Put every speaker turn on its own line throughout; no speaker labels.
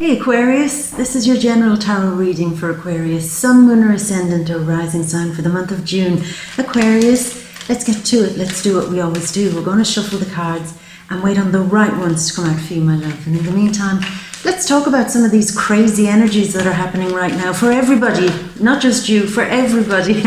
Hey Aquarius, this is your general tarot reading for Aquarius, Sun, Moon or Ascendant or Rising sign for the month of June. Aquarius, let's get to it. Let's do what we always do. We're going to shuffle the cards and wait on the right ones to come out for you, my love. And in the meantime, let's talk about some of these crazy energies that are happening right now for everybody, not just you, for everybody.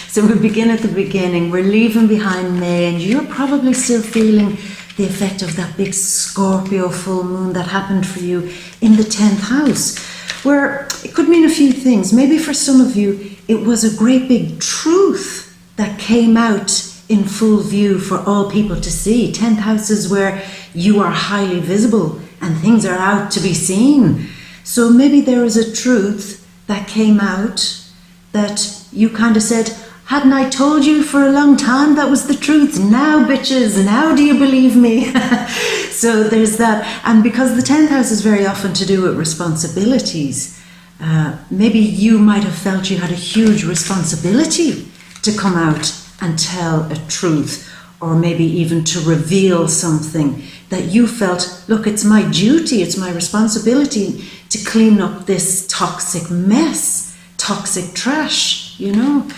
So we begin at the beginning. We're leaving behind May, and you're probably still feeling the effect of that big Scorpio full moon that happened for you in the 10th house, where it could mean a few things. Maybe for some of you, it was a great big truth that came out in full view for all people to see. 10th house is where you are highly visible and things are out to be seen. So maybe there is a truth that came out that you kind of said, hadn't I told you for a long time that was the truth? Now, bitches, now do you believe me? So there's that. And because the 10th house is very often to do with responsibilities, maybe you might have felt you had a huge responsibility to come out and tell a truth, or maybe even to reveal something that you felt, look, it's my duty, it's my responsibility to clean up this toxic mess, toxic trash, you know.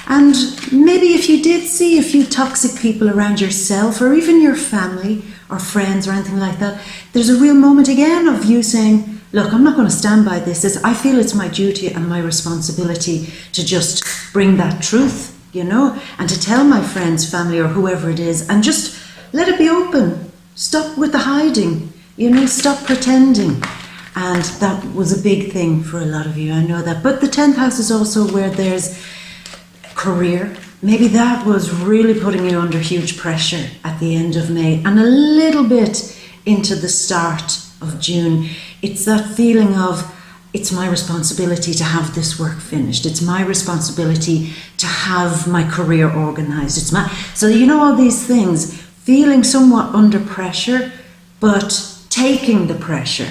And maybe if you did see a few toxic people around yourself, or even your family or friends or anything like that, there's a real moment again of you saying, look, I'm not going to stand by this. I feel it's my duty and my responsibility to just bring that truth, you know, and to tell my friends, family, or whoever it is, and just let it be open. Stop with the hiding, you know, stop pretending. And that was a big thing for a lot of you, I know that. But the 10th house is also where there's career. Maybe that was really putting you under huge pressure at the end of May and a little bit into the start of June. It's that feeling of, it's my responsibility to have this work finished. It's my responsibility to have my career organized. So you know, all these things, feeling somewhat under pressure, but taking the pressure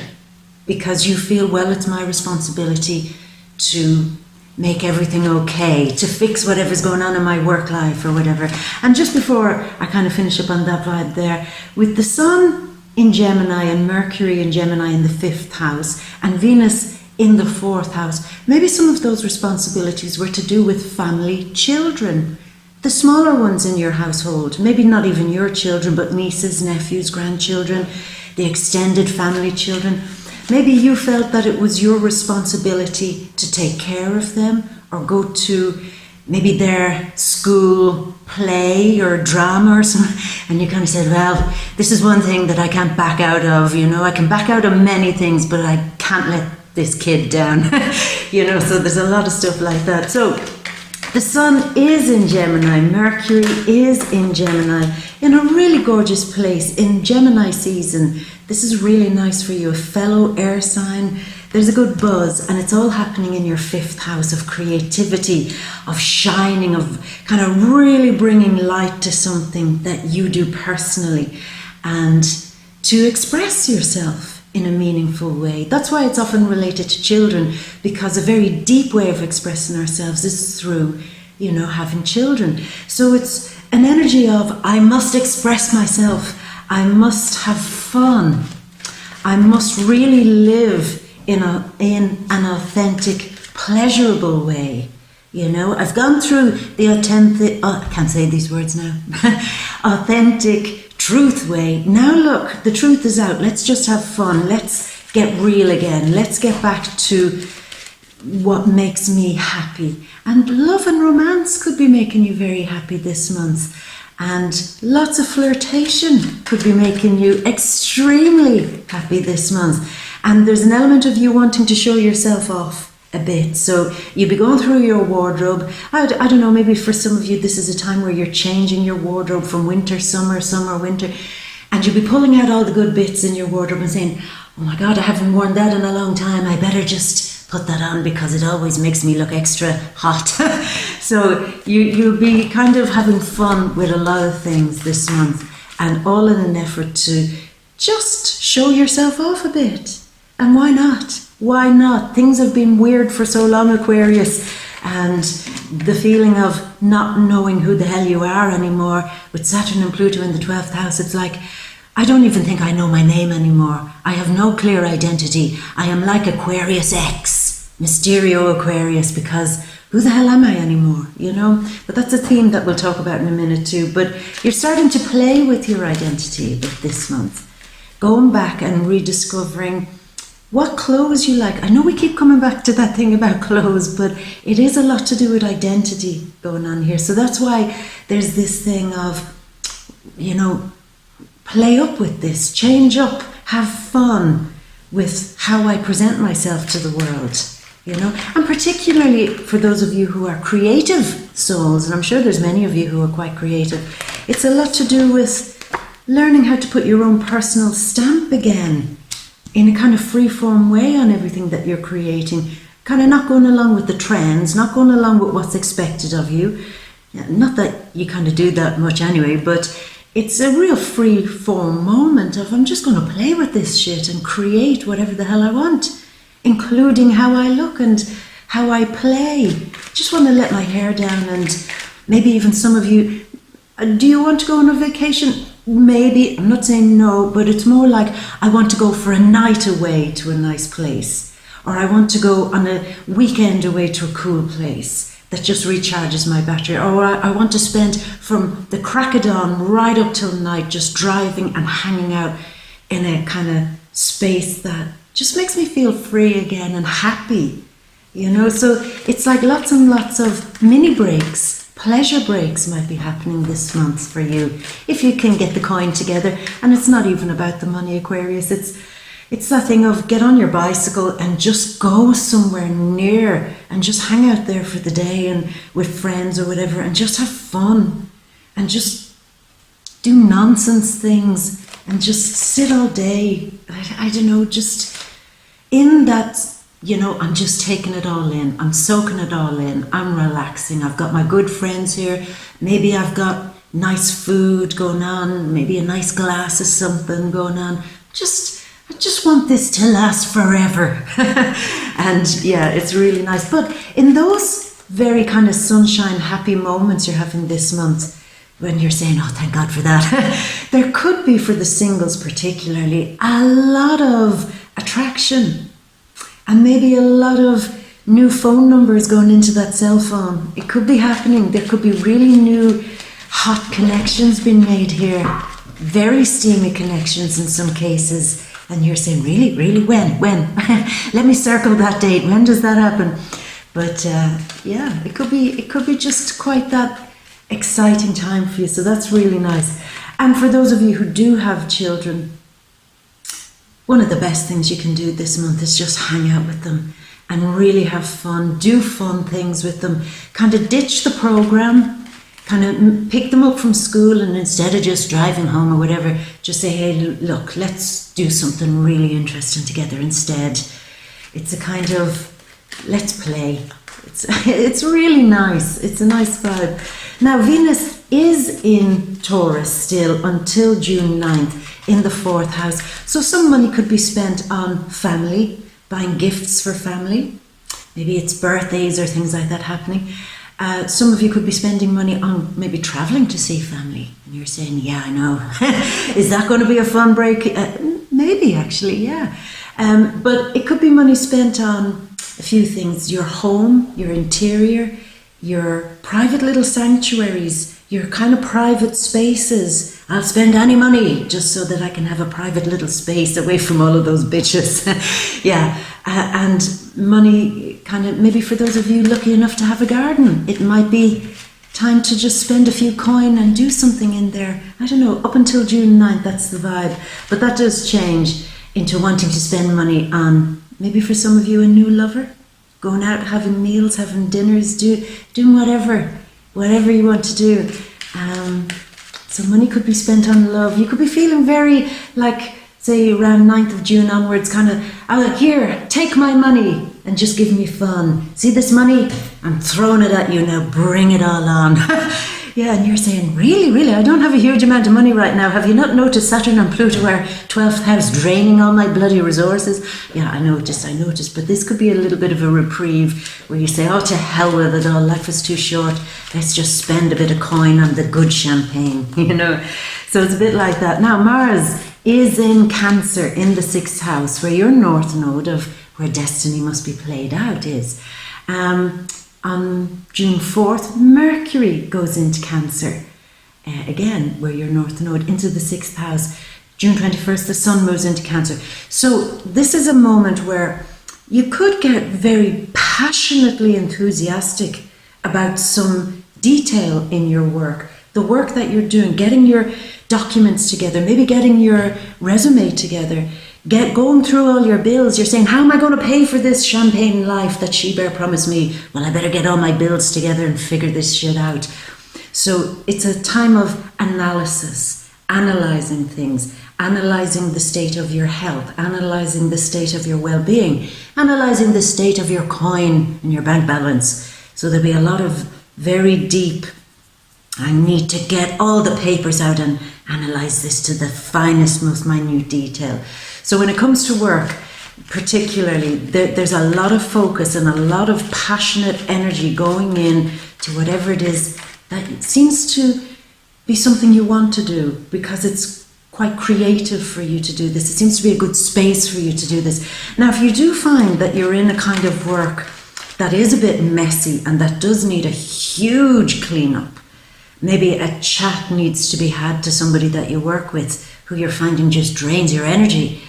because you feel, well, it's my responsibility to make everything okay, to fix whatever's going on in my work life or whatever. And just before I kind of finish up on that vibe there, with the Sun in Gemini and Mercury in Gemini in the 5th house and Venus in the 4th house, maybe some of those responsibilities were to do with family, children, the smaller ones in your household, maybe not even your children, but nieces, nephews, grandchildren, the extended family children. Maybe you felt that it was your responsibility to take care of them or go to maybe their school play or drama or something, and you kind of said, well, this is one thing that I can't back out of, you know, I can back out of many things, but I can't let this kid down, you know, so there's a lot of stuff like that. So the Sun is in Gemini, Mercury is in Gemini, in a really gorgeous place in Gemini season. This is really nice for you, a fellow air sign. There's a good buzz, and it's all happening in your 5th house of creativity, of shining, of kind of really bringing light to something that you do personally, and to express yourself in a meaningful way. That's why it's often related to children, because a very deep way of expressing ourselves is through, you know, having children. So it's an energy of, I must express myself, I must have fun, I must really live in an authentic, pleasurable way. You know, I've gone through the authentic, I can't say these words now, authentic truth way. Now look, the truth is out. Let's just have fun. Let's get real again. Let's get back to what makes me happy. And love and romance could be making you very happy this month. And lots of flirtation could be making you extremely happy this month. And there's an element of you wanting to show yourself off a bit. So you'll be going through your wardrobe. I don't know, maybe for some of you this is a time where you're changing your wardrobe from winter, summer, summer, winter. And you'll be pulling out all the good bits in your wardrobe and saying, oh my God, I haven't worn that in a long time. I better just put that on because it always makes me look extra hot. So you'll be kind of having fun with a lot of things this month, and all in an effort to just show yourself off a bit. And why not? Why not? Things have been weird for so long, Aquarius, and the feeling of not knowing who the hell you are anymore with Saturn and Pluto in the 12th house, it's like, I don't even think I know my name anymore. I have no clear identity. I am like Aquarius X, Mysterio Aquarius, because who the hell am I anymore, you know? But that's a theme that we'll talk about in a minute too. But you're starting to play with your identity a bit this month. Going back and rediscovering what clothes you like. I know we keep coming back to that thing about clothes, but it is a lot to do with identity going on here. So that's why there's this thing of, you know, play up with this, change up, have fun with how I present myself to the world, you know. And particularly for those of you who are creative souls, and I'm sure there's many of you who are quite creative, it's a lot to do with learning how to put your own personal stamp again in a kind of free-form way on everything that you're creating, kind of not going along with the trends, not going along with what's expected of you. Not that you kind of do that much anyway, but it's a real free-form moment of I'm just going to play with this shit and create whatever the hell I want, including how I look and how I play. Just want to let my hair down, and maybe even some of you, do you want to go on a vacation? Maybe, I'm not saying no, but it's more like I want to go for a night away to a nice place, or I want to go on a weekend away to a cool place that just recharges my battery, or I want to spend from the crack of dawn right up till night just driving and hanging out in a kind of space that just makes me feel free again and happy, you know. So it's like lots and lots of mini breaks. Pleasure breaks might be happening this month for you, if you can get the coin together. And it's not even about the money, Aquarius. It's that thing of get on your bicycle and just go somewhere near and just hang out there for the day and with friends or whatever, and just have fun and just do nonsense things and just sit all day. I don't know, just in that, you know, I'm just taking it all in. I'm soaking it all in. I'm relaxing. I've got my good friends here. Maybe I've got nice food going on. Maybe a nice glass of something going on. I just want this to last forever. And yeah, it's really nice. But in those very kind of sunshine, happy moments you're having this month, when you're saying, oh, thank God for that, there could be, for the singles particularly, a lot of attraction. And maybe a lot of new phone numbers going into that cell phone. It could be happening. There could be really new hot connections being made here. Very steamy connections in some cases. And you're saying, really, really, when? Let me circle that date. When does that happen? But yeah, it could be just quite that exciting time for you. So that's really nice. And for those of you who do have children, one of the best things you can do this month is just hang out with them and really have fun, do fun things with them, kind of ditch the program, kind of pick them up from school, and instead of just driving home or whatever, just say, hey, look, let's do something really interesting together instead. It's a kind of, let's play. It's really nice. It's a nice vibe. Now, Venus is in Taurus still until June 9th. In the 4th house. So some money could be spent on family, buying gifts for family. Maybe it's birthdays or things like that happening. Some of you could be spending money on maybe traveling to see family. And you're saying, yeah, I know. Is that going to be a fun break? Maybe, actually, yeah. But it could be money spent on a few things. Your home, your interior, your private little sanctuaries, your kind of private spaces. I'll spend any money just so that I can have a private little space away from all of those bitches. Yeah, and money kind of, maybe for those of you lucky enough to have a garden, it might be time to just spend a few coin and do something in there. I don't know, up until June 9th, that's the vibe. But that does change into wanting to spend money on, maybe for some of you, a new lover, going out, having meals, having dinners, doing whatever you want to do. So money could be spent on love. You could be feeling very, like, say around 9th of June onwards, kind of, oh, here, take my money and just give me fun. See this money? I'm throwing it at you now, bring it all on. Yeah, and you're saying, really, I don't have a huge amount of money right now. Have you not noticed Saturn and Pluto are 12th house, draining all my bloody resources? Yeah, I noticed, but this could be a little bit of a reprieve where you say, oh, to hell with it all, life is too short. Let's just spend a bit of coin on the good champagne, you know. So it's a bit like that. Now, Mars is in Cancer in the 6th house, where your north node of where destiny must be played out is. On June 4th, Mercury goes into Cancer, again, where your north node, into the 6th house. June 21st, the Sun moves into Cancer. So this is a moment where you could get very passionately enthusiastic about some detail in your work, the work that you're doing, getting your documents together, maybe getting your resume together, going through all your bills. You're saying, how am I going to pay for this champagne life that She-Bear promised me? Well, I better get all my bills together and figure this shit out. So it's a time of analysis, analysing things, analysing the state of your health, analysing the state of your well-being, analysing the state of your coin and your bank balance. So there'll be a lot of very deep, I need to get all the papers out and analyse this to the finest, most minute detail. So when it comes to work, particularly, there's a lot of focus and a lot of passionate energy going in to whatever it is that seems to be something you want to do, because it's quite creative for you to do this. It seems to be a good space for you to do this. Now, if you do find that you're in a kind of work that is a bit messy and that does need a huge cleanup, maybe a chat needs to be had to somebody that you work with who you're finding just drains your energy,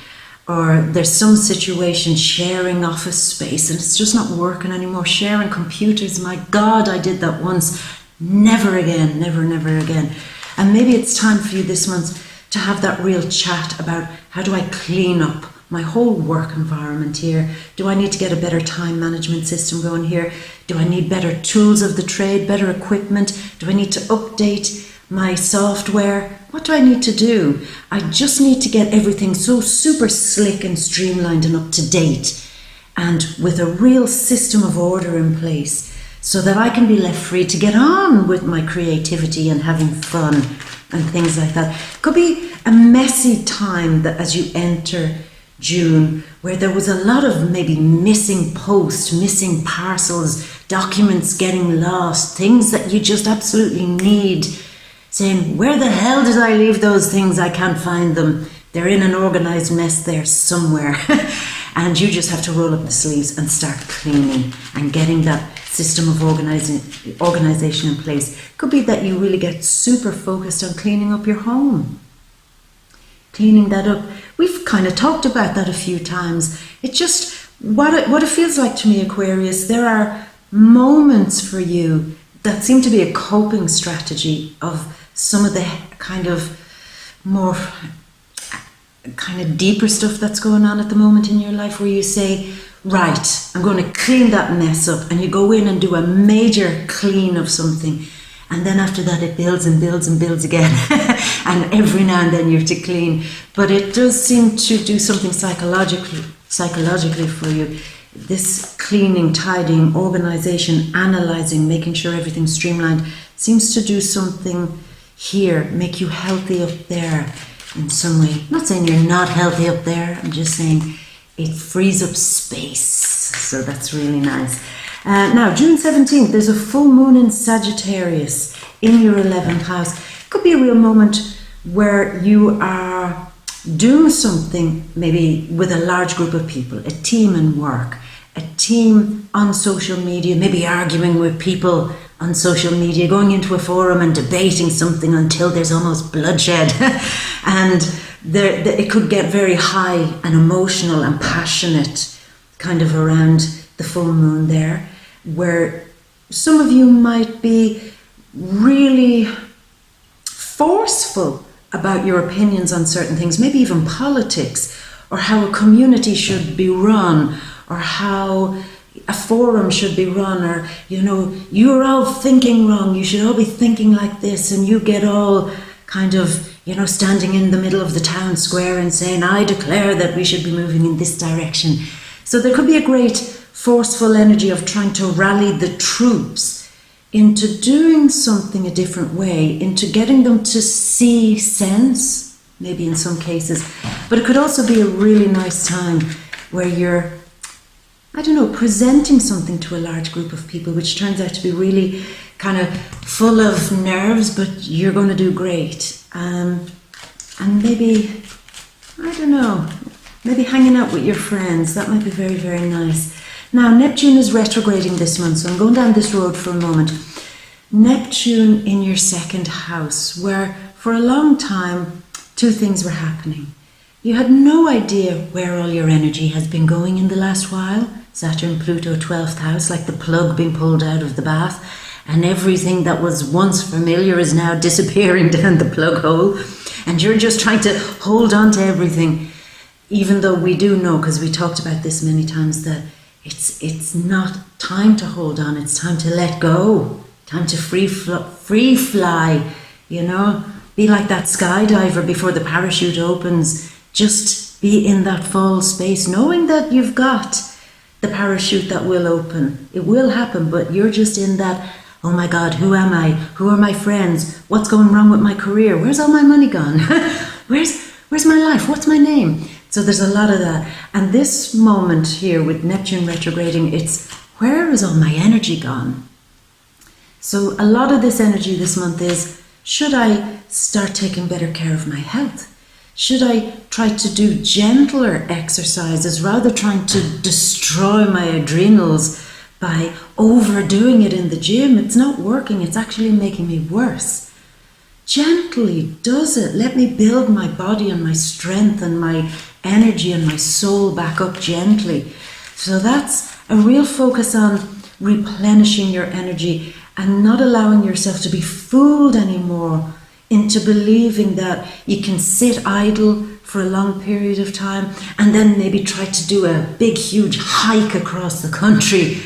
or there's some situation, sharing office space and it's just not working anymore, sharing computers, my God, I did that once, never again, never again. And maybe it's time for you this month to have that real chat about, how do I clean up my whole work environment here? Do I need to get a better time management system going here? Do I need better tools of the trade, better equipment? Do I need to update my software? What do I need to do? I just need to get everything so super slick and streamlined and up to date, and with a real system of order in place, so that I can be left free to get on with my creativity and having fun and things like that. It could be a messy time that as you enter June, where there was a lot of maybe missing posts, missing parcels, documents getting lost, things that you just absolutely need, saying, where the hell did I leave those things? I can't find them. They're in an organised mess there somewhere. And you just have to roll up the sleeves and start cleaning and getting that system of organisation in place. Could be that you really get super focused on cleaning up your home. Cleaning that up. We've kind of talked about that a few times. It's just what it feels like to me, Aquarius. There are moments for you that seem to be a coping strategy of some of the kind of more kind of deeper stuff that's going on at the moment in your life, where you say, right, I'm going to clean that mess up, and you go in and do a major clean of something, and then after that it builds and builds and builds again and every now and then you're to clean. But it does seem to do something psychologically for you, this cleaning, tidying, organisation, analysing, making sure everything's streamlined, seems to do something here, make you healthy up there in some way. I'm not saying you're not healthy up there, I'm just saying it frees up space. So that's really nice. Now, June 17th, there's a full moon in Sagittarius in your 11th house. Could be a real moment where you are doing something maybe with a large group of people, a team in work, a team on social media, maybe arguing with people on social media, going into a forum and debating something until there's almost bloodshed. And it could get very high and emotional and passionate kind of around the full moon there, where some of you might be really forceful about your opinions on certain things, maybe even politics, or how a community should be run, or how a forum should be run, or, you know, you're all thinking wrong, you should all be thinking like this, and you get all kind of, you know, standing in the middle of the town square and saying, I declare that we should be moving in this direction. So there could be a great forceful energy of trying to rally the troops into doing something a different way, into getting them to see sense, maybe in some cases. But it could also be a really nice time where you're, I don't know, presenting something to a large group of people, which turns out to be really kind of full of nerves, but you're going to do great. And maybe, I don't know, maybe hanging out with your friends, that might be very, very nice. Now, Neptune is retrograding this month, so I'm going down this road for a moment. Neptune in your second house, where for a long time, two things were happening. You had no idea where all your energy has been going in the last while. Saturn, Pluto, 12th house, like the plug being pulled out of the bath, and everything that was once familiar is now disappearing down the plug hole, and you're just trying to hold on to everything, even though we do know, because we talked about this many times, that it's not time to hold on, it's time to let go, time to free fly, you know, be like that skydiver before the parachute opens. Just be in that fall space, knowing that you've got the parachute that will open. It will happen, but you're just in that, oh my God, who am I? Who are my friends? What's going wrong with my career? Where's all my money gone? Where's my life? What's my name? So there's a lot of that. And this moment here with Neptune retrograding, it's where is all my energy gone? So a lot of this energy this month is, should I start taking better care of my health? Should I try to do gentler exercises rather trying to destroy my adrenals by overdoing it in the gym? It's not working, it's actually making me worse. Gently does it. Let me build my body and my strength and my energy and my soul back up gently. So that's a real focus on replenishing your energy and not allowing yourself to be fooled anymore into believing that you can sit idle for a long period of time and then maybe try to do a big, huge hike across the country.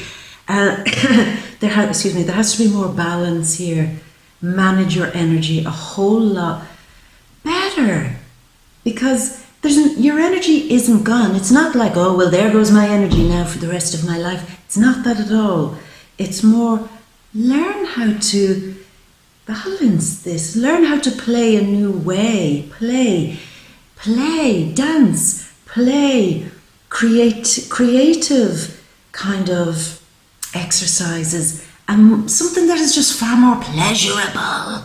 There has to be more balance here. Manage your energy a whole lot better, because your energy isn't gone. It's not like, oh, well, there goes my energy now for the rest of my life. It's not that at all. It's more, learn how to balance this. Learn how to play a new way. Play, dance, play, creative kind of exercises, and something that is just far more pleasurable.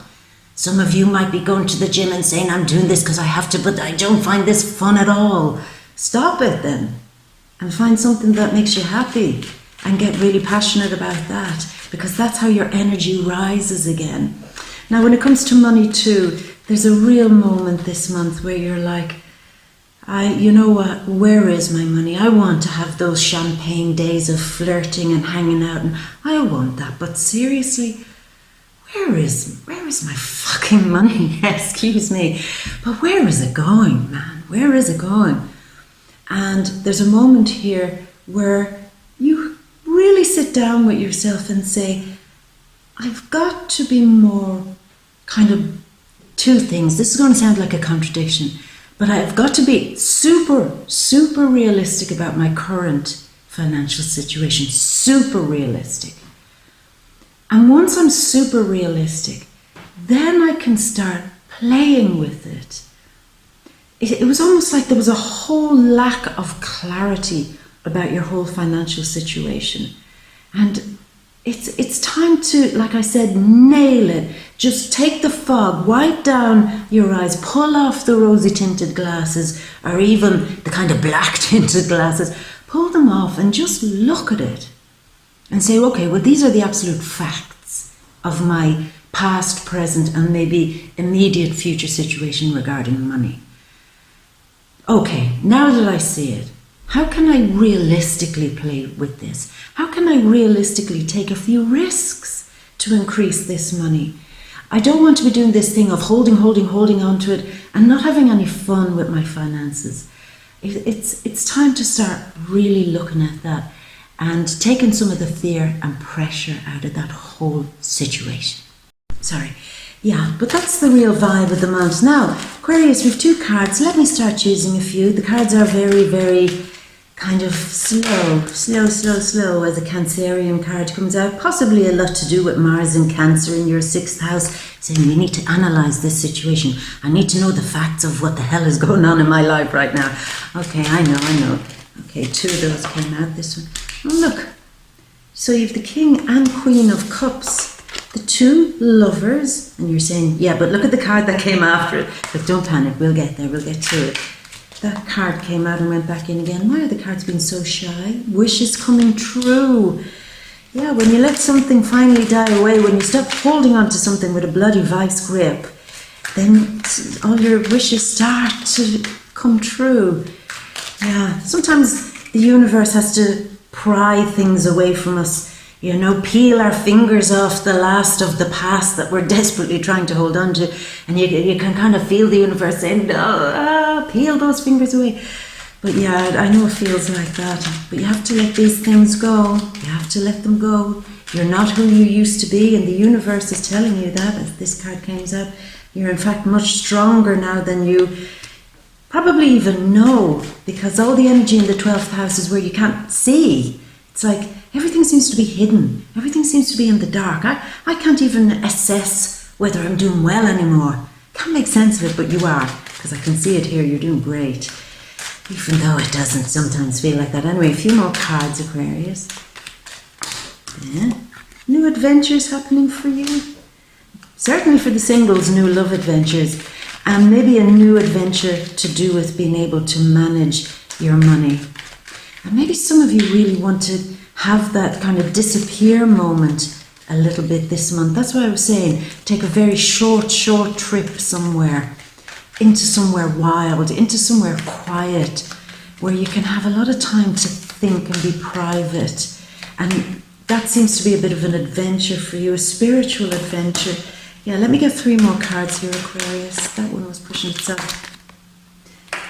Some of you might be going to the gym and saying, I'm doing this because I have to, but I don't find this fun at all. Stop it then and find something that makes you happy and get really passionate about that, because that's how your energy rises again. Now, when it comes to money too, there's a real moment this month where you're like, you know what, where is my money? I want to have those champagne days of flirting and hanging out, and I want that, but seriously, where is my fucking money? Excuse me, but where is it going, man? Where is it going? And there's a moment here where you really sit down with yourself and say, I've got to be more kind of two things. This is going to sound like a contradiction, but I've got to be super, super realistic about my current financial situation. Super realistic. And once I'm super realistic, then I can start playing with it. It was almost like there was a whole lack of clarity about your whole financial situation. And it's time to, like I said, nail it. Just take the fog, wipe down your eyes, pull off the rosy tinted glasses, or even the kind of black tinted glasses. Pull them off and just look at it and say, okay, well, these are the absolute facts of my past, present, and maybe immediate future situation regarding money. Okay, now that I see it, how can I realistically play with this? How can I realistically take a few risks to increase this money? I don't want to be doing this thing of holding on to it and not having any fun with my finances. It's time to start really looking at that and taking some of the fear and pressure out of that whole situation. Sorry. Yeah, but that's the real vibe of the month. Now, Aquarius, we've two cards. Let me start choosing a few. The cards are very, very kind of slow as a Cancerian card comes out. Possibly a lot to do with Mars and Cancer in your 6th house, saying you need to analyse this situation. I need to know the facts of what the hell is going on in my life right now. Okay, I know. Okay, 2 of those came out, this one. Oh, look. So you have the King and Queen of Cups. The 2 lovers. And you're saying, yeah, but look at the card that came after it. But don't panic, we'll get there, we'll get to it. That card came out and went back in again. Why are the cards being so shy? Wishes coming true. Yeah, when you let something finally die away, when you stop holding on to something with a bloody vice grip, then all your wishes start to come true. Yeah, sometimes the universe has to pry things away from us, you know, peel our fingers off the last of the past that we're desperately trying to hold on to, and you can kind of feel the universe saying, peel those fingers away. But yeah, I know it feels like that, but you have to let these things go. You have to let them go. You're not who you used to be, and the universe is telling you that, as this card comes out. You're in fact much stronger now than you probably even know, because all the energy in the 12th house is where you can't see. It's like everything seems to be hidden. Everything seems to be in the dark. I can't even assess whether I'm doing well anymore. Can't make sense of it, but you are, because I can see it here. You're doing great. Even though it doesn't sometimes feel like that. Anyway, a few more cards, Aquarius. Yeah. New adventures happening for you. Certainly for the singles, new love adventures. And maybe a new adventure to do with being able to manage your money. And maybe some of you really want to have that kind of disappear moment a little bit this month. That's what I was saying. Take a very short trip somewhere. Into somewhere wild, into somewhere quiet, where you can have a lot of time to think and be private. And that seems to be a bit of an adventure for you, a spiritual adventure. Yeah, let me get 3 more cards here, Aquarius. That one was pushing itself.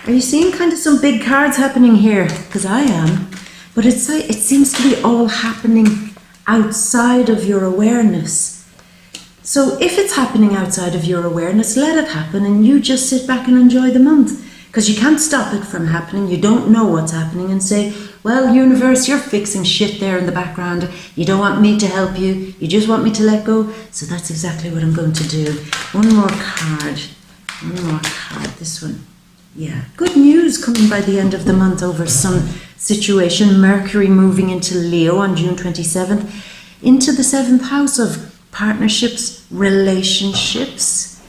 Are you seeing kind of some big cards happening here? Because I am. But it seems to be all happening outside of your awareness. So if it's happening outside of your awareness, let it happen and you just sit back and enjoy the month. Because you can't stop it from happening. You don't know what's happening and say, well, universe, you're fixing shit there in the background. You don't want me to help you. You just want me to let go. So that's exactly what I'm going to do. One more card. This one. Yeah. Good news coming by the end of the month over some situation. Mercury moving into Leo on June 27th. Into the 7th house of partnerships, relationships,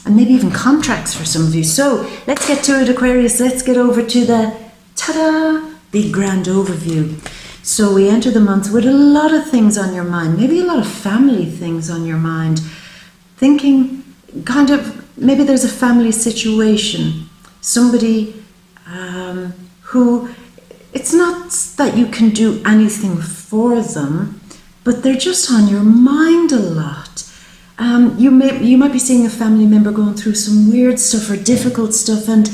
and maybe even contracts for some of you. So let's get to it, Aquarius. Let's get over to the big grand overview. So we enter the month with a lot of things on your mind, maybe a lot of family things on your mind, thinking kind of maybe there's a family situation, somebody who it's not that you can do anything for them, but they're just on your mind a lot. You might be seeing a family member going through some weird stuff or difficult stuff, and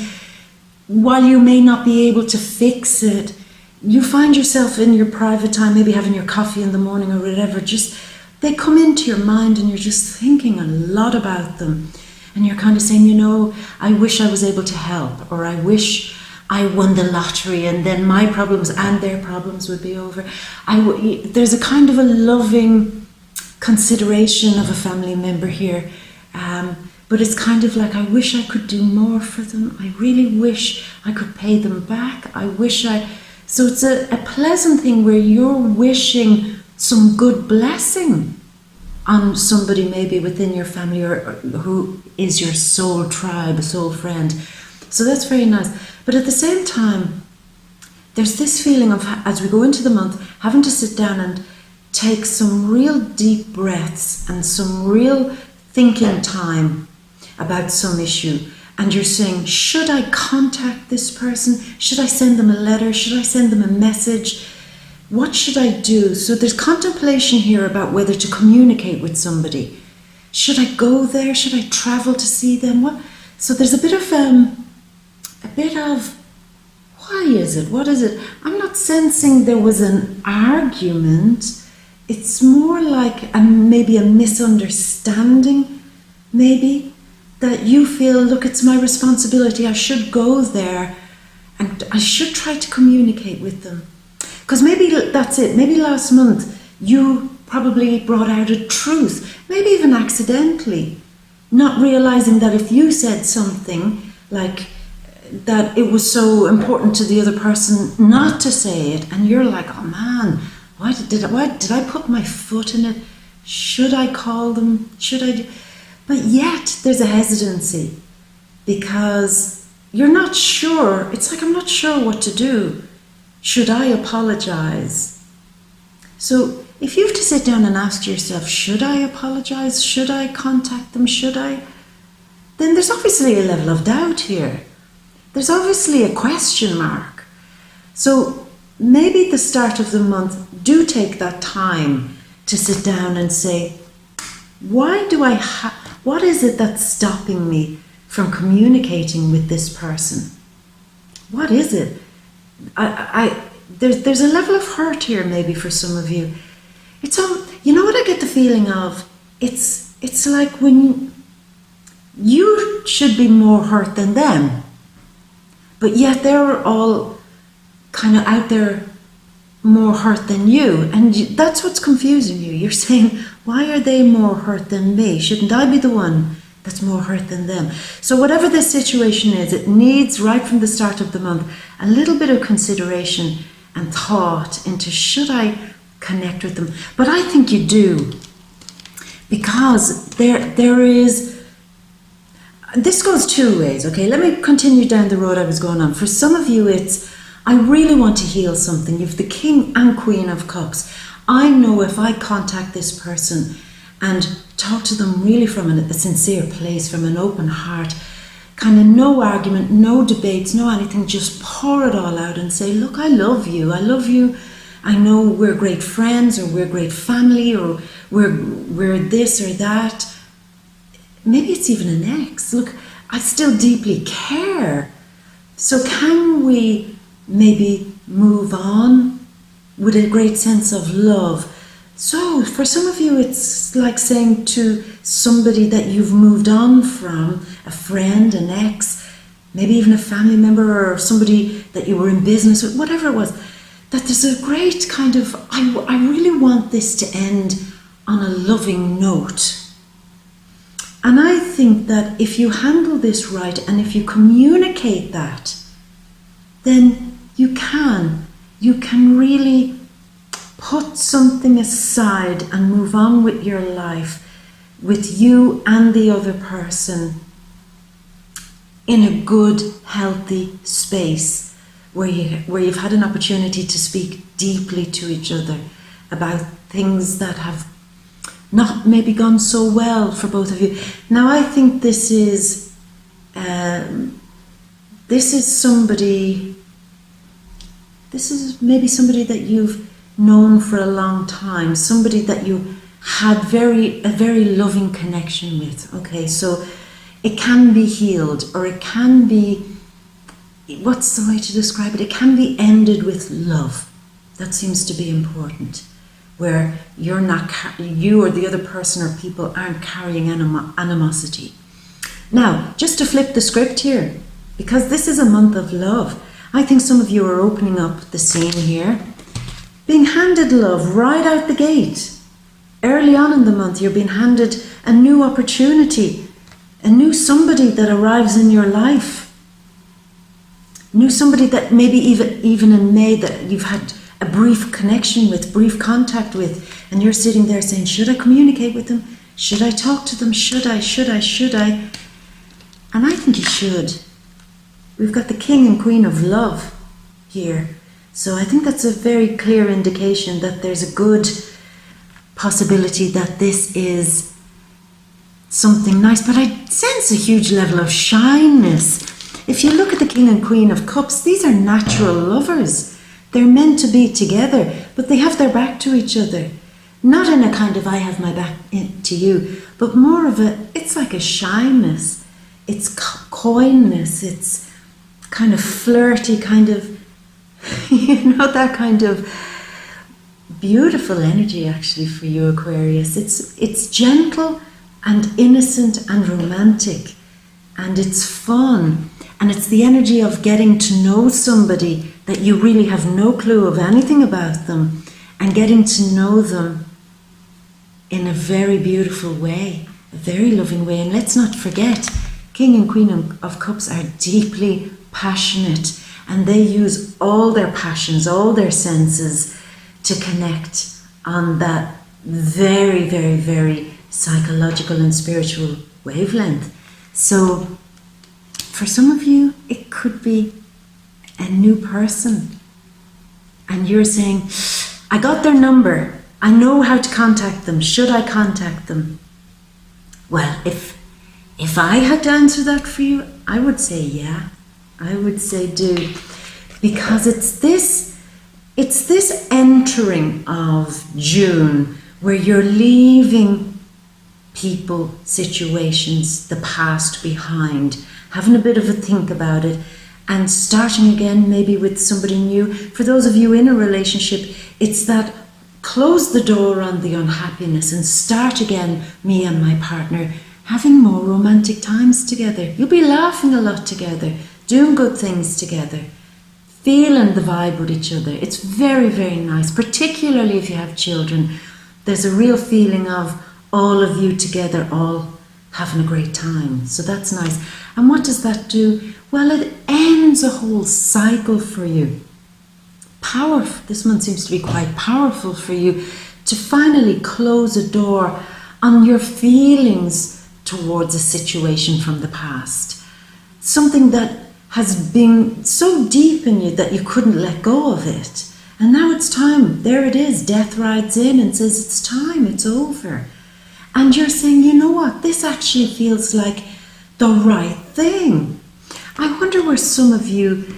while you may not be able to fix it, you find yourself in your private time, maybe having your coffee in the morning or whatever, just they come into your mind and you're just thinking a lot about them. And you're kind of saying, you know, I wish I was able to help, or I wish I won the lottery and then my problems and their problems would be over. There's a kind of a loving consideration of a family member here, but it's kind of like, I wish I could do more for them. I really wish I could pay them back. So it's a pleasant thing where you're wishing some good blessing on somebody maybe within your family or who is your soul tribe, a soul friend. So that's very nice. But at the same time, there's this feeling of, as we go into the month, having to sit down and take some real deep breaths and some real thinking time about some issue. And you're saying, should I contact this person? Should I send them a letter? Should I send them a message? What should I do? So there's contemplation here about whether to communicate with somebody. Should I go there? Should I travel to see them? So there's a bit of, why is it? What is it? I'm not sensing there was an argument. It's more like maybe a misunderstanding, maybe, that you feel, look, it's my responsibility. I should go there. and I should try to communicate with them. Because maybe that's it. Maybe last month you probably brought out a truth, maybe even accidentally, not realizing that if you said something like that, it was so important to the other person not to say it, and you're like, oh man, why did I put my foot in it? Should I call them? Should I? But yet there's a hesitancy because you're not sure. It's like, I'm not sure what to do. Should I apologize? So if you have to sit down and ask yourself, should I apologize? Should I contact them? Should I? Then there's obviously a level of doubt here. There's obviously a question mark. So maybe at the start of the month, do take that time to sit down and say, what is it that's stopping me from communicating with this person? What is it? There's a level of hurt here maybe for some of you. It's all, you know what I get the feeling of? It's like when you should be more hurt than them, but yet they're all kind of out there more hurt than you, and that's what's confusing you. You're saying, why are they more hurt than me? Shouldn't I be the one that's more hurt than them? So whatever the situation is, it needs, right from the start of the month, a little bit of consideration and thought into, should I connect with them? But I think you do, because there is, this goes two ways, okay? Let me continue down the road I was going on. For some of you, it's, I really want to heal something. You've the King and Queen of Cups. I know if I contact this person and talk to them really from a sincere place, from an open heart, kind of no argument, no debates, no anything, just pour it all out and say, look, I love you. I know we're great friends, or we're great family, or we're this or that. Maybe it's even an ex. Look, I still deeply care. So can we maybe move on with a great sense of love? So for some of you, it's like saying to somebody that you've moved on from, a friend, an ex, maybe even a family member, or somebody that you were in business with, whatever it was, that there's a great kind of, I really want this to end on a loving note. And I think that if you handle this right, and if you communicate that, then you can really put something aside and move on with your life, with you and the other person, in a good, healthy space where you've had an opportunity to speak deeply to each other about things that have not maybe gone so well for both of you. Now, I think this is maybe somebody that you've known for a long time, somebody that you had a very loving connection with. Okay, so it can be healed, or it can be, what's the way to describe it? It can be ended with love. That seems to be important, where you or the other person or people aren't carrying animosity. Now, just to flip the script here, because this is a month of love, I think some of you are opening up the scene here, being handed love right out the gate. Early on in the month, you're being handed a new opportunity, a new somebody that arrives in your life, new somebody that maybe even in May that you've had a brief connection with, brief contact with, and you're sitting there saying, should I communicate with them? Should I talk to them? Should I? And I think you should. We've got the King and Queen of Love here. So I think that's a very clear indication that there's a good possibility that this is something nice. But I sense a huge level of shyness. If you look at the King and Queen of Cups, these are natural lovers. They're meant to be together, but they have their back to each other. Not in a kind of, I have my back to you, but more of it's like a shyness. It's coyness. It's kind of flirty, kind of, that kind of beautiful energy actually for you, Aquarius. It's gentle and innocent and romantic, and it's fun. And it's the energy of getting to know somebody that you really have no clue of anything about them, and getting to know them in a very beautiful way, a very loving way. And let's not forget, King and Queen of Cups are deeply passionate, and they use all their passions, all their senses to connect on that very, very, very psychological and spiritual wavelength. So for some of you, it could be a new person, and you're saying, I got their number, I know how to contact them, should I contact them? Well, if I had to answer that for you, I would say yeah, I would say do, because it's this entering of June where you're leaving people, situations, the past behind, having a bit of a think about it, and starting again maybe with somebody new. For those of you in a relationship, it's that close the door on the unhappiness and start again, me and my partner, having more romantic times together. You'll be laughing a lot together, doing good things together, feeling the vibe with each other. It's very, very nice, particularly if you have children. There's a real feeling of all of you together, all having a great time. So that's nice. And what does that do? Well, it ends a whole cycle for you. Powerful. This month seems to be quite powerful for you to finally close a door on your feelings towards a situation from the past. Something that has been so deep in you that you couldn't let go of it. And now it's time. There it is. Death rides in and says, it's time, it's over. And you're saying, you know what? This actually feels like the right thing. I wonder where some of you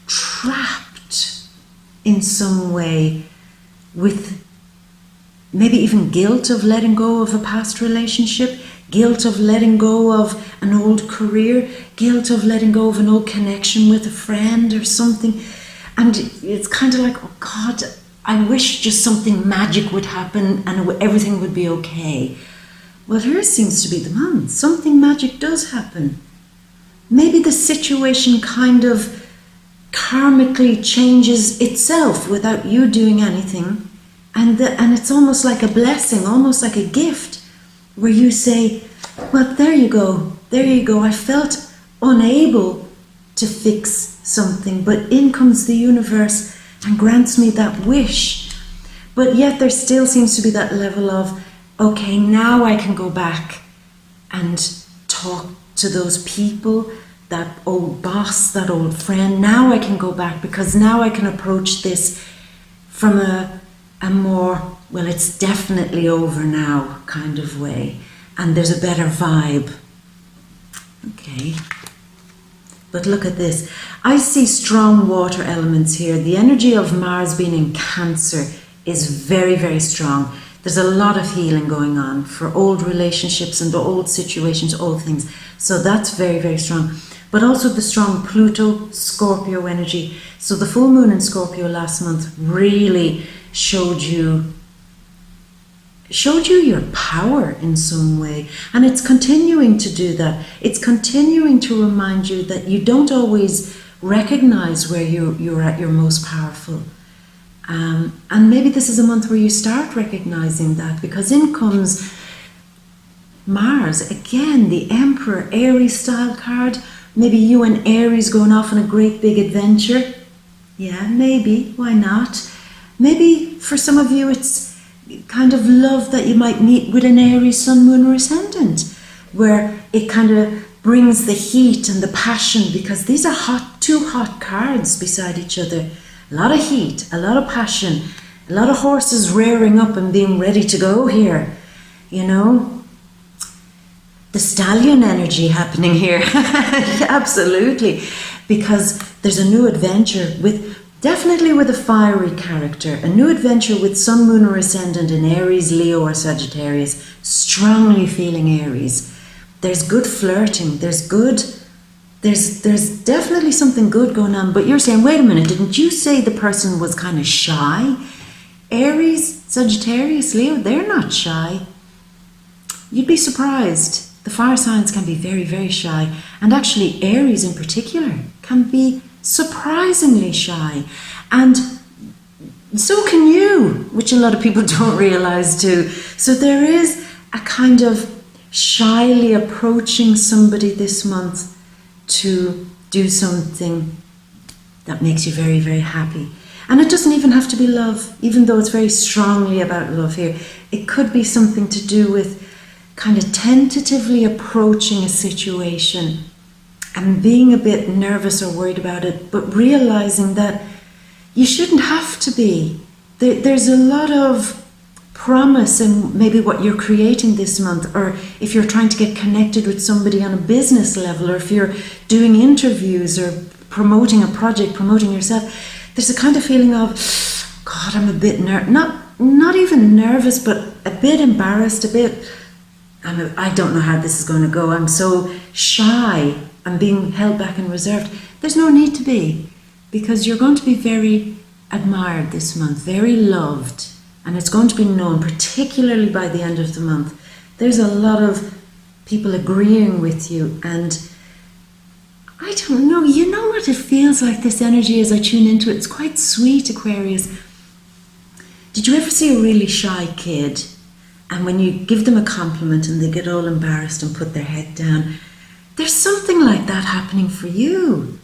trapped in some way with maybe even guilt of letting go of a past relationship, guilt of letting go of an old career, guilt of letting go of an old connection with a friend or something. And it's kind of like, oh God, I wish just something magic would happen and everything would be okay. Well, here seems to be the month. Something magic does happen. Maybe the situation kind of karmically changes itself without you doing anything. And it's almost like a blessing, almost like a gift, where you say, well, there you go. I felt unable to fix something, but in comes the universe and grants me that wish. But yet there still seems to be that level of, okay, now I can go back and talk to those people, that old boss, that old friend. Now I can go back because now I can approach this from a more, well, it's definitely over now kind of way. And there's a better vibe. Okay. But look at this. I see strong water elements here. The energy of Mars being in Cancer is very, very strong. There's a lot of healing going on for old relationships and the old situations, old things. So that's very, very strong. But also the strong Pluto, Scorpio energy. So the full moon in Scorpio last month really showed you your power in some way, and it's continuing to do that. It's continuing to remind you that you don't always recognize where you're at your most powerful, and maybe this is a month where you start recognizing that, because in comes Mars again, the Emperor, Aries style card. Maybe you and Aries going off on a great big adventure. Yeah, maybe, why not? Maybe for some of you it's kind of love that you might meet with an Aries sun, moon or ascendant, where it kind of brings the heat and the passion, because these are two hot cards beside each other. A lot of heat, a lot of passion, a lot of horses rearing up and being ready to go here, you know. The stallion energy happening here. Absolutely, because there's a new adventure definitely with a fiery character, a new adventure with sun, moon or ascendant in Aries, Leo or Sagittarius, strongly feeling Aries. There's good flirting, there's definitely something good going on, but you're saying, wait a minute, didn't you say the person was kind of shy? Aries, Sagittarius, Leo, they're not shy. You'd be surprised. The fire signs can be very, very shy, and actually Aries in particular can be surprisingly shy, and so can you, which a lot of people don't realize too. So there is a kind of shyly approaching somebody this month to do something that makes you very, very happy. And it doesn't even have to be love, even though it's very strongly about love here. It could be something to do with kind of tentatively approaching a situation and being a bit nervous or worried about it, but realizing that you shouldn't have to be. There's a lot of promise in maybe what you're creating this month, or if you're trying to get connected with somebody on a business level, or if you're doing interviews or promoting a project, promoting yourself, there's a kind of feeling of, God, I'm a bit not even nervous, but a bit embarrassed, I don't know how this is going to go. I'm so shy. I'm being held back and reserved. There's no need to be, because you're going to be very admired this month, very loved, and it's going to be known, particularly by the end of the month. There's a lot of people agreeing with you, and I don't know, you know what it feels like, this energy, as I tune into it. It's quite sweet, Aquarius. Did you ever see a really shy kid, and when you give them a compliment and they get all embarrassed and put their head down? There's something like that happening for you.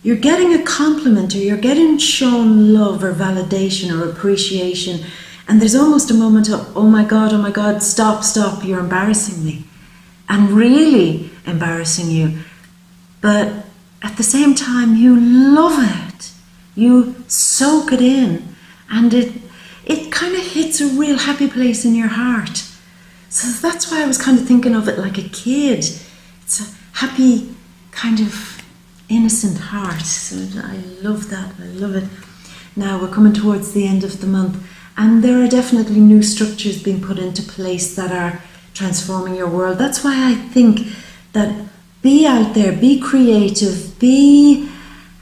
You're getting a compliment, or you're getting shown love or validation or appreciation, and there's almost a moment of, oh my God, stop, you're embarrassing me. And really embarrassing you. But at the same time, you love it. You soak it in, and it kind of hits a real happy place in your heart. So that's why I was kind of thinking of it like a kid. It's a happy, kind of innocent heart. So I love that. I love it. Now we're coming towards the end of the month, and there are definitely new structures being put into place that are transforming your world. That's why I think that be out there, be creative, be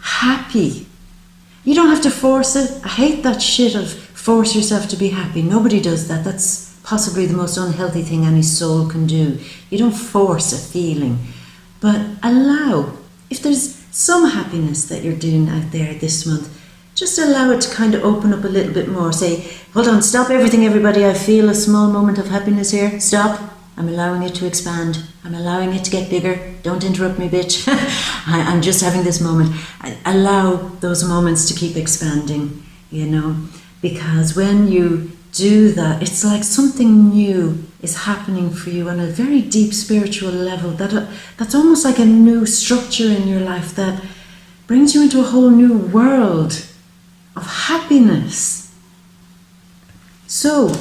happy. You don't have to force it. I hate that shit of force yourself to be happy. Nobody does that. That's possibly the most unhealthy thing any soul can do. You don't force a feeling, but allow. If there's some happiness that you're doing out there this month, just allow it to kind of open up a little bit more. Say, hold on, stop everything, everybody. I feel a small moment of happiness here. Stop. I'm allowing it to expand. I'm allowing it to get bigger. Don't interrupt me, bitch. I'm just having this moment. Allow those moments to keep expanding, you know, because when you do that, it's like something new is happening for you on a very deep spiritual level. That's almost like a new structure in your life that brings you into a whole new world of happiness. So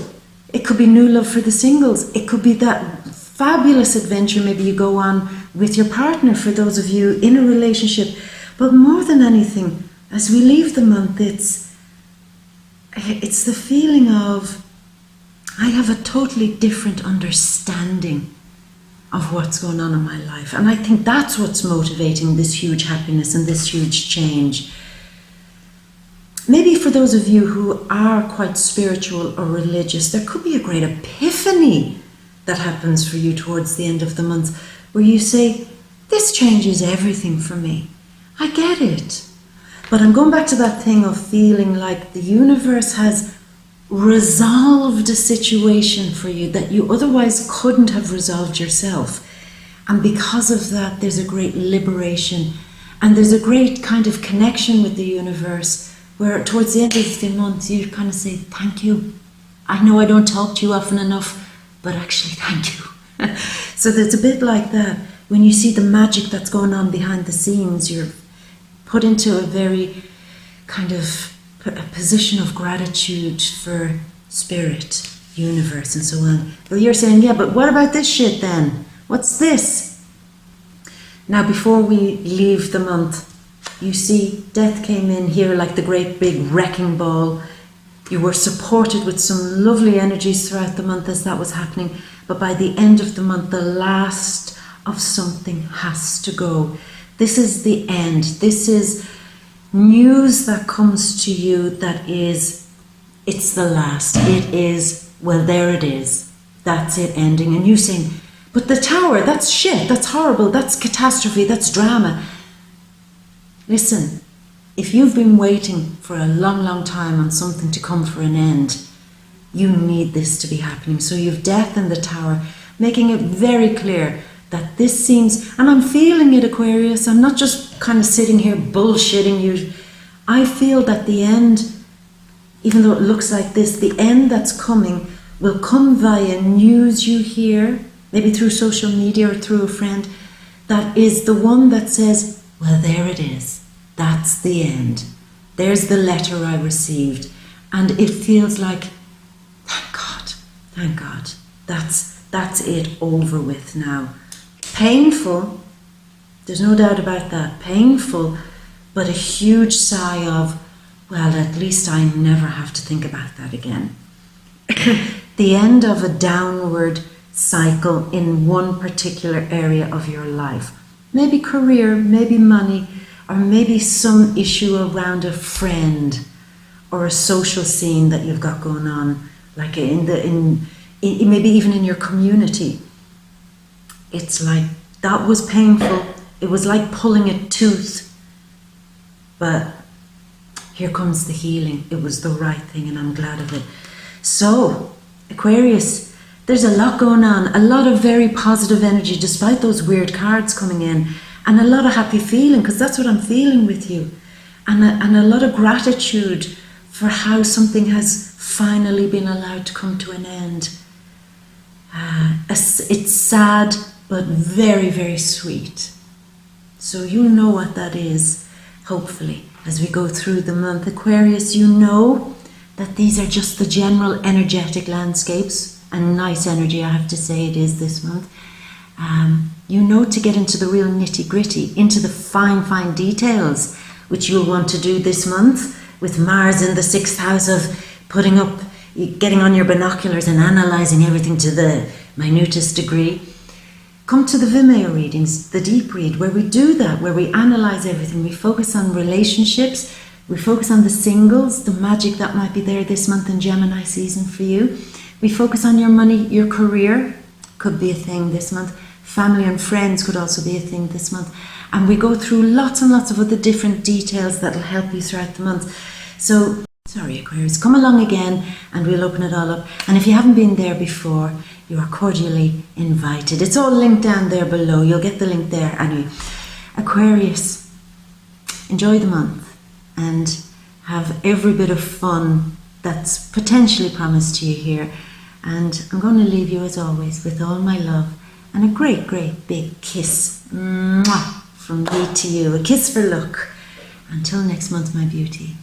it could be new love for the singles. It could be that fabulous adventure maybe you go on with your partner, for those of you in a relationship. But more than anything, as we leave the month, it's the feeling of, I have a totally different understanding of what's going on in my life. And I think that's what's motivating this huge happiness and this huge change. Maybe for those of you who are quite spiritual or religious, there could be a great epiphany that happens for you towards the end of the month, where you say, this changes everything for me. I get it. But I'm going back to that thing of feeling like the universe has resolved a situation for you that you otherwise couldn't have resolved yourself. And because of that, there's a great liberation, and there's a great kind of connection with the universe, where towards the end of the month you kind of say, thank you. I know I don't talk to you often enough, but actually thank you. So there's a bit like that. When you see the magic that's going on behind the scenes, you're put into a very kind of a position of gratitude for spirit, universe, and so on. But you're saying, yeah, but what about this shit then? What's this? Now, before we leave the month, you see death came in here like the great big wrecking ball. You were supported with some lovely energies throughout the month as that was happening. But by the end of the month, the last of something has to go. This is the end. This is news that comes to you that is, it's the last. It is, well, there it is. That's it ending. And you saying, But the Tower, that's shit, that's horrible, that's catastrophe, that's drama. Listen, if you've been waiting for a long, long time on something to come for an end, you need this to be happening. So you've Death in the Tower, making it very clear that this seems, and I'm feeling it, Aquarius, I'm not just kind of sitting here bullshitting you. I feel that the end, even though it looks like this, the end that's coming will come via news you hear, maybe through social media or through a friend, that is the one that says, well, there it is. That's the end. There's the letter I received. And it feels like, thank God, that's it over with now. Painful, there's no doubt about that, painful, but a huge sigh of, well, at least I never have to think about that again. The end of a downward cycle in one particular area of your life. Maybe career, maybe money, or maybe some issue around a friend or a social scene that you've got going on, like maybe even in your community. It's like, that was painful. It was like pulling a tooth. But here comes the healing. It was the right thing and I'm glad of it. So, Aquarius, there's a lot going on. A lot of very positive energy despite those weird cards coming in. And a lot of happy feeling, because that's what I'm feeling with you. And a lot of gratitude for how something has finally been allowed to come to an end. It's sad, but very, very sweet. So you know what that is, hopefully, as we go through the month. Aquarius, you know that these are just the general energetic landscapes, and nice energy, I have to say it is this month. You know to get into the real nitty-gritty, into the fine details, which you'll want to do this month, with Mars in the 6th house of getting on your binoculars and analysing everything to the minutest degree. Come to the VIMEO readings, the deep read, where we do that, where we analyse everything. We focus on relationships, we focus on the singles, the magic that might be there this month in Gemini season for you. We focus on your money, your career, could be a thing this month. Family and friends could also be a thing this month. And we go through lots and lots of other different details that will help you throughout the month. So, sorry Aquarius, come along again and we'll open it all up. And if you haven't been there before, you are cordially invited. It's all linked down there below. You'll get the link there anyway. Aquarius, enjoy the month and have every bit of fun that's potentially promised to you here. And I'm going to leave you as always with all my love and a great, great big kiss. Mwah, from me to you. A kiss for luck. Until next month, my beauty.